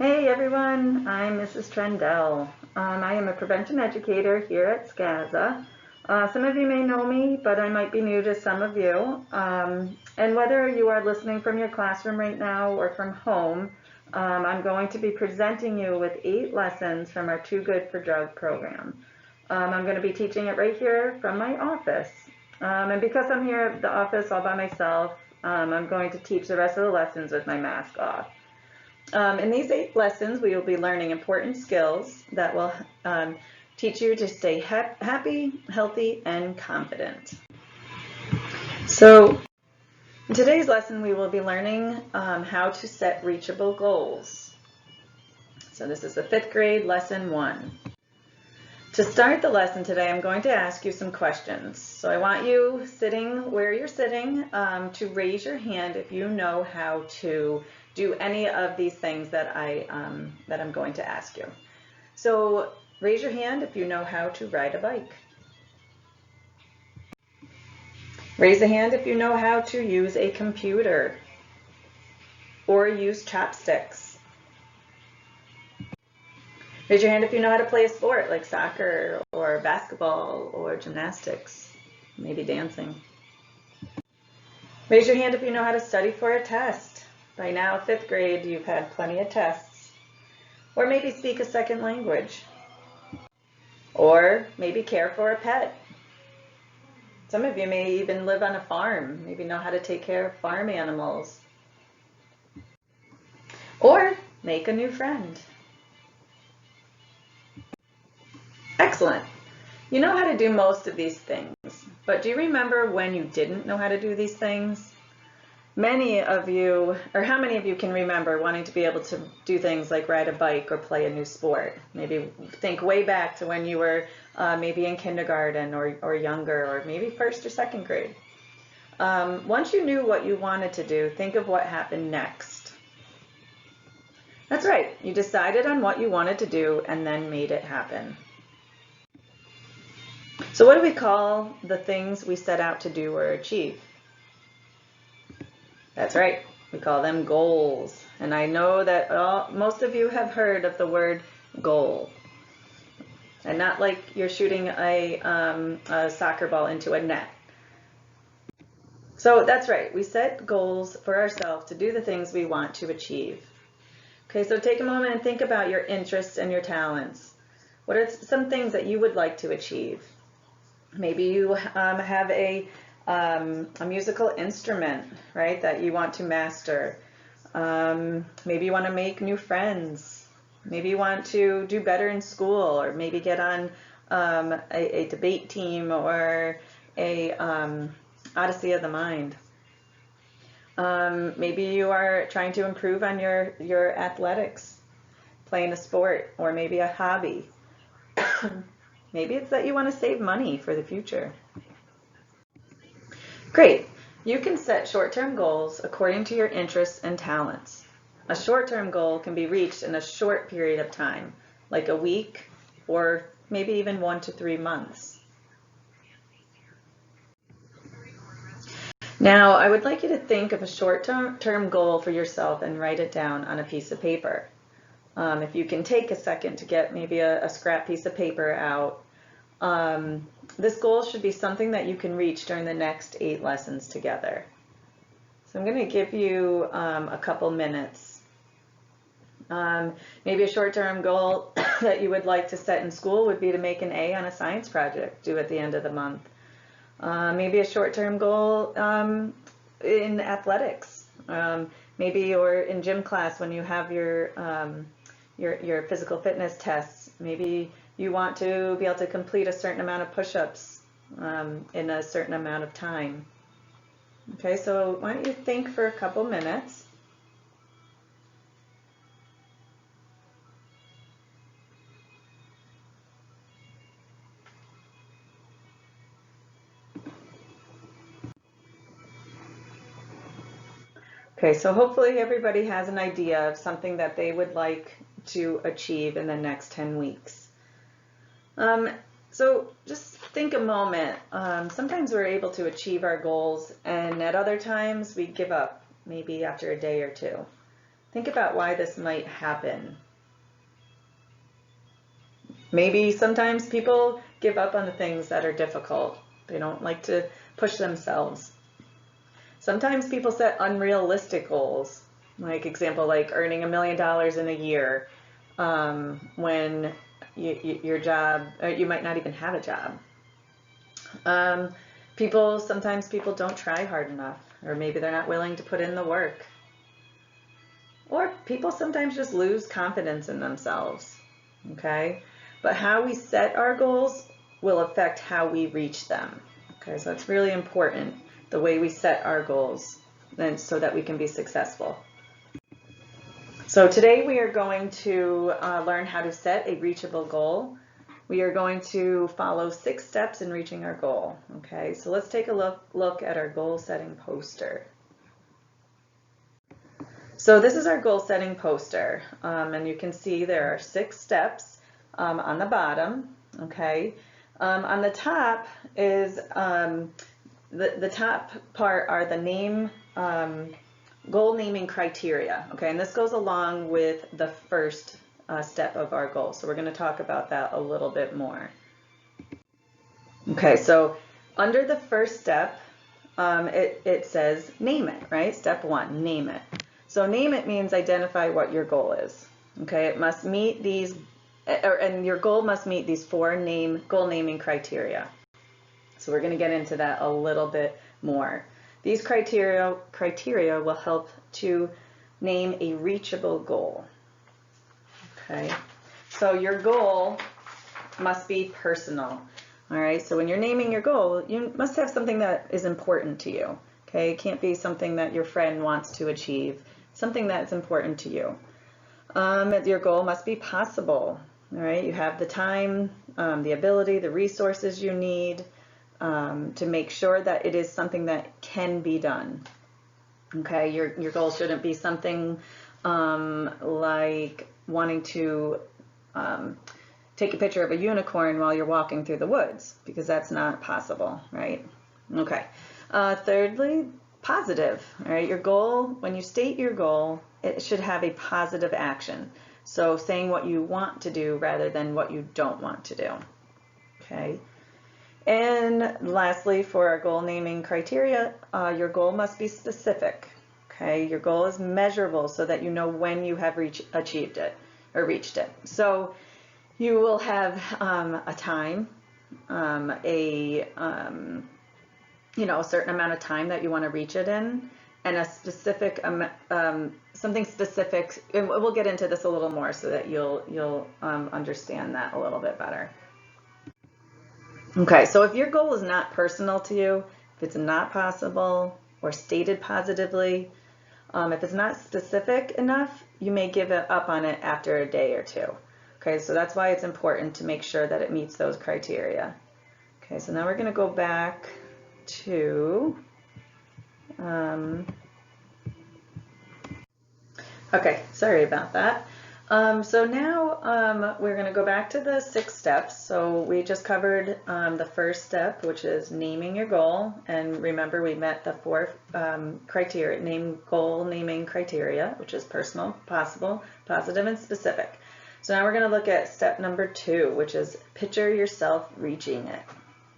Hey everyone, I'm Mrs. Trendell. I am a prevention educator here at SCASA. Some of you may know me, but I might be new to some of you. And whether you are listening from your classroom right now or from home, I'm going to be presenting you with 8 lessons from our Too Good for Drug program. I'm going to be teaching it right here from my office. And because I'm here at the office all by myself, I'm going to teach the rest of the lessons with my mask off. In these 8 lessons, we will be learning important skills that will teach you to stay happy, healthy, and confident. So in today's lesson, we will be learning how to set reachable goals. So this is the 5th grade lesson 1. To start the lesson today, I'm going to ask you some questions. So I want you sitting where you're sitting to raise your hand if you know how to do any of these things that I'm going to ask you. So raise your hand if you know how to ride a bike. Raise a hand if you know how to use a computer or use chopsticks. Raise your hand if you know how to play a sport like soccer or basketball or gymnastics, maybe dancing. Raise your hand if you know how to study for a test. By now, 5th grade, you've had plenty of tests. Or maybe speak a second language. Or maybe care for a pet. Some of you may even live on a farm, maybe know how to take care of farm animals. Or make a new friend. Excellent. You know how to do most of these things, but do you remember when you didn't know how to do these things? Many of you, or how many of you can remember wanting to be able to do things like ride a bike or play a new sport? Maybe think way back to when you were maybe in kindergarten or younger, or maybe 1st or 2nd grade. Once you knew what you wanted to do, think of what happened next. That's right, you decided on what you wanted to do and then made it happen. So what do we call the things we set out to do or achieve? That's right, we call them goals. And I know that most of you have heard of the word goal. And not like you're shooting a soccer ball into a net. So that's right, we set goals for ourselves to do the things we want to achieve. Okay, so take a moment and think about your interests and your talents. What are some things that you would like to achieve? Maybe you have a musical instrument, right, that you want to master. Maybe you want to make new friends. Maybe you want to do better in school, or maybe get on a debate team or a Odyssey of the Mind. Maybe you are trying to improve on your athletics, playing a sport, or maybe a hobby. Maybe it's that you want to save money for the future. Great. You can set short-term goals according to your interests and talents. A short-term goal can be reached in a short period of time, like a week or maybe even 1 to 3 months. Now, I would like you to think of a short-term goal for yourself and write it down on a piece of paper. If you can take a second to get maybe a scrap piece of paper out, this goal should be something that you can reach during the next 8 lessons together. So I'm going to give you a couple minutes. Maybe a short-term goal that you would like to set in school would be to make an A on a science project due at the end of the month. Maybe a short-term goal in athletics. Maybe you're in gym class when you have your physical fitness tests. Maybe you want to be able to complete a certain amount of push-ups in a certain amount of time. Okay, so why don't you think for a couple minutes. Okay, so hopefully everybody has an idea of something that they would like to achieve in the next 10 weeks. So just think a moment. Sometimes we're able to achieve our goals, and at other times we give up, maybe after a day or two. Think about why this might happen. Maybe sometimes people give up on the things that are difficult. They don't like to push themselves. Sometimes people set unrealistic goals, like earning $1 million in a year, when your job, you might not even have a job. Sometimes people don't try hard enough, or maybe they're not willing to put in the work. Or people sometimes just lose confidence in themselves, okay? But how we set our goals will affect how we reach them, okay? So it's really important, the way we set our goals, and so that we can be successful. So today we are going to learn how to set a reachable goal. We are going to follow 6 steps in reaching our goal, okay? So let's take a look at our goal setting poster. So this is our goal setting poster, and you can see there are 6 steps on the bottom, okay? On the top is, the top part are the goal naming criteria, okay? And this goes along with the first step of our goal. So we're going to talk about that a little bit more. Okay, so under the first step, it says name it, right? Step 1, name it. So name it means identify what your goal is. Okay, it must meet these, and your goal must meet these 4 goal naming criteria. So we're going to get into that a little bit more. These criteria will help to name a reachable goal. Okay, so your goal must be personal. All right, so when you're naming your goal, you must have something that is important to you. Okay, it can't be something that your friend wants to achieve, something that's important to you. Your goal must be possible. All right, you have the time, the ability, the resources you need to make sure that it is something that can be done. Okay, your goal shouldn't be something like wanting to take a picture of a unicorn while you're walking through the woods, because that's not possible, right? Okay. Thirdly, positive. All right, your goal, when you state your goal, it should have a positive action. So saying what you want to do rather than what you don't want to do. Okay. And lastly, for our goal naming criteria, your goal must be specific. Okay, your goal is measurable so that you know when you have achieved it or reached it. So you will have a time, a certain amount of time that you want to reach it in, and a specific something specific. And we'll get into this a little more so that you'll understand that a little bit better. Okay, so if your goal is not personal to you, if it's not possible or stated positively, if it's not specific enough, you may give up on it after a day or 2. Okay, so that's why it's important to make sure that it meets those criteria. Okay, so now we're going to go back to, okay, sorry about that. So now we're going to go back to the 6 steps. So we just covered the first step, which is naming your goal. And remember, we met the 4 criteria, goal naming criteria, which is personal, possible, positive, and specific. So now we're going to look at step number 2, which is picture yourself reaching it.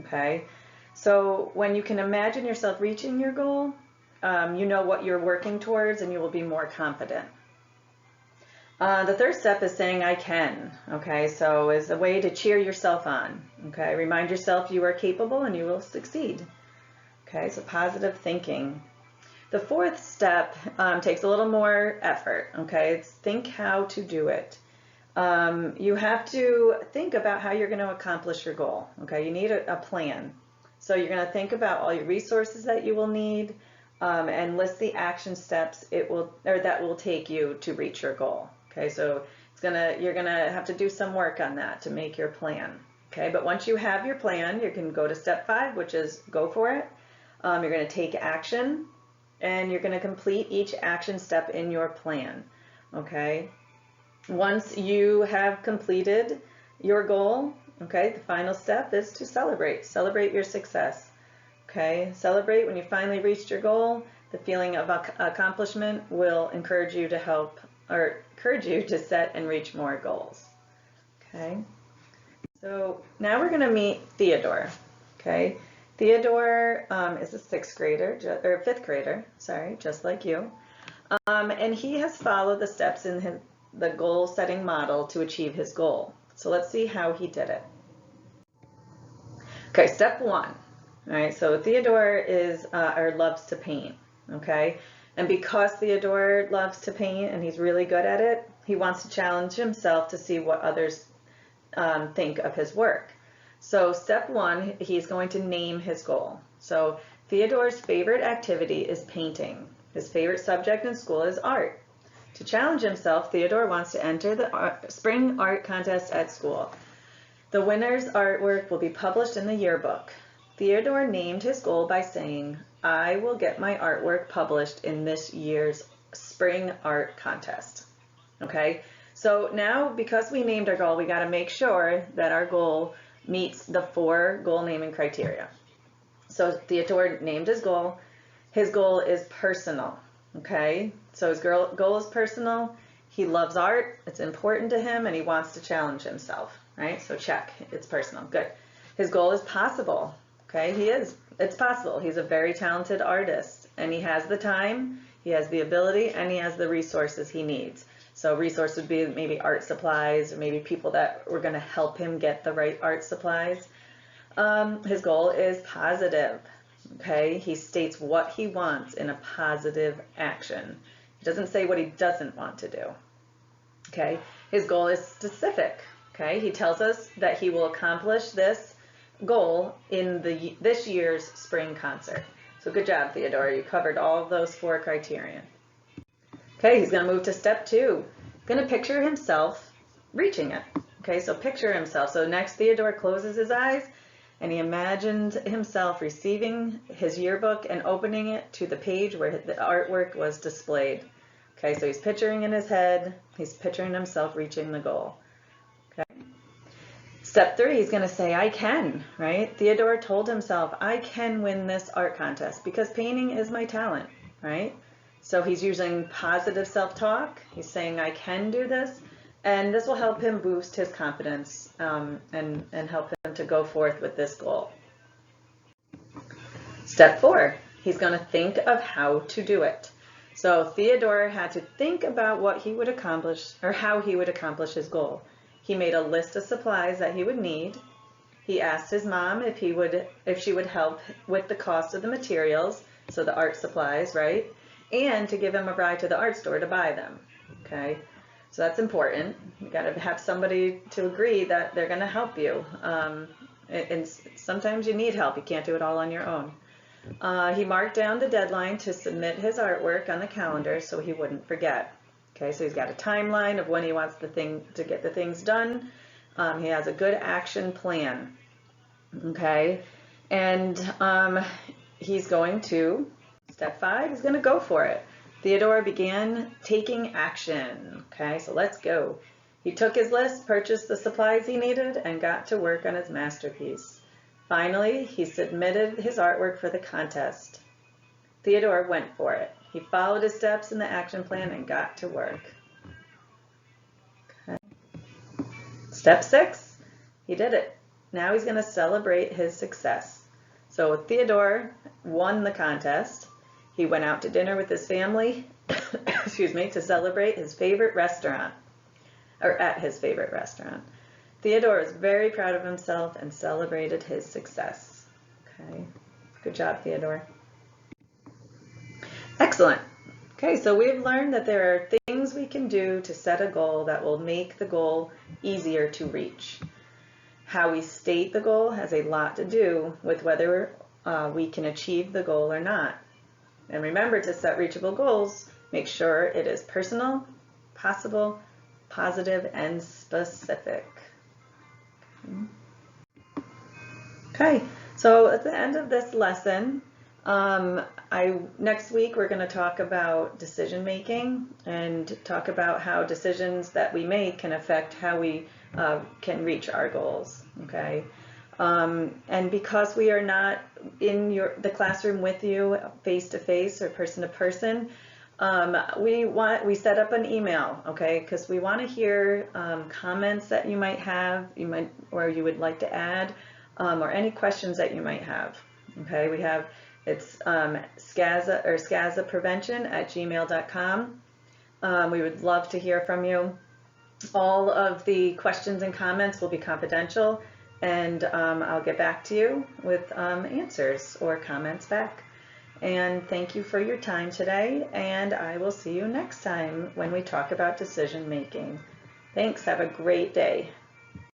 Okay, so when you can imagine yourself reaching your goal, you know what you're working towards, and you will be more confident. The third step is saying I can, okay, so is a way to cheer yourself on, okay, remind yourself you are capable and you will succeed, okay, so positive thinking. The 4th step takes a little more effort, okay, it's think how to do it. You have to think about how you're going to accomplish your goal, okay, you need a plan. So you're going to think about all your resources that you will need and list the action steps that will take you to reach your goal. Okay, so you're gonna have to do some work on that to make your plan. Okay, but once you have your plan, you can go to step 5, which is go for it. You're gonna take action, and you're gonna complete each action step in your plan. Okay, once you have completed your goal, okay, the final step is to celebrate your success. Okay, celebrate when you finally reached your goal. The feeling of accomplishment will encourage you to set and reach more goals. Okay. So now we're going to meet Theodore. Okay. Theodore is a fifth grader, sorry, just like you. And he has followed the steps in the goal setting model to achieve his goal. So let's see how he did it. Okay, step 1. All right, so Theodore loves to paint. Okay, and because Theodore loves to paint and he's really good at it, he wants to challenge himself to see what others think of his work. So step 1, he's going to name his goal. So Theodore's favorite activity is painting. His favorite subject in school is art. To challenge himself, Theodore wants to enter the spring art contest at school. The winner's artwork will be published in the yearbook. Theodore named his goal by saying, "I will get my artwork published in this year's spring art contest." Okay, so now because we named our goal, we got to make sure that our goal meets the 4 goal naming criteria. So Theodore named his goal. His goal is personal. Okay, so his goal is personal. He loves art. It's important to him, and he wants to challenge himself. Right? So check. It's personal. Good. His goal is possible. Okay, it's possible. He's a very talented artist, and he has the time, he has the ability, and he has the resources he needs. So resource would be maybe art supplies, or maybe people that were going to help him get the right art supplies. His goal is positive. Okay, he states what he wants in a positive action. He doesn't say what he doesn't want to do. Okay, his goal is specific. Okay, he tells us that he will accomplish this goal in this year's spring concert. So good job, Theodore. You covered all of those 4 criteria. Okay, he's going to move to step 2. Going to picture himself reaching it. Okay, so picture himself. So next, Theodore closes his eyes and he imagined himself receiving his yearbook and opening it to the page where the artwork was displayed. Okay, so he's picturing in his head, he's picturing himself reaching the goal. Okay. Step 3, he's going to say, "I can," right? Theodore told himself, "I can win this art contest because painting is my talent," right? So he's using positive self-talk. He's saying, "I can do this," and this will help him boost his confidence and help him to go forth with this goal. Step 4, he's going to think of how to do it. So Theodore had to think about what he would accomplish or how he would accomplish his goal. He made a list of supplies that he would need. He asked his mom if she would help with the cost of the materials, so the art supplies, right? And to give him a ride to the art store to buy them. Okay, so that's important. You got to have somebody to agree that they're going to help you. And sometimes you need help. You can't do it all on your own. He marked down the deadline to submit his artwork on the calendar so he wouldn't forget. Okay, so he's got a timeline of when he wants to get the things done. He has a good action plan. Okay, and he's going to, step 5, he's going to go for it. Theodore began taking action. Okay, so let's go. He took his list, purchased the supplies he needed, and got to work on his masterpiece. Finally, he submitted his artwork for the contest. Theodore went for it. He followed his steps in the action plan and got to work. Okay. Step 6, he did it. Now he's going to celebrate his success. So Theodore won the contest. He went out to dinner with his family, excuse me, to celebrate his favorite restaurant, or at his favorite restaurant. Theodore is very proud of himself and celebrated his success. Okay, good job, Theodore. Excellent. Okay, so we've learned that there are things we can do to set a goal that will make the goal easier to reach. How we state the goal has a lot to do with whether we can achieve the goal or not. And remember, to set reachable goals, make sure it is personal, possible, positive, and specific. Okay, so at the end of this lesson, next week we're going to talk about decision making and talk about how decisions that we make can affect how we can reach our goals. Okay, And because we are not in the classroom with you face to face or person to person, we set up an email, okay? Because we want to hear comments that you might have, or you would like to add, or any questions that you might have. Okay, it's scazaprevention@gmail.com. We would love to hear from you. All of the questions and comments will be confidential, and I'll get back to you with answers or comments back. And thank you for your time today, and I will see you next time when we talk about decision making. Thanks, have a great day.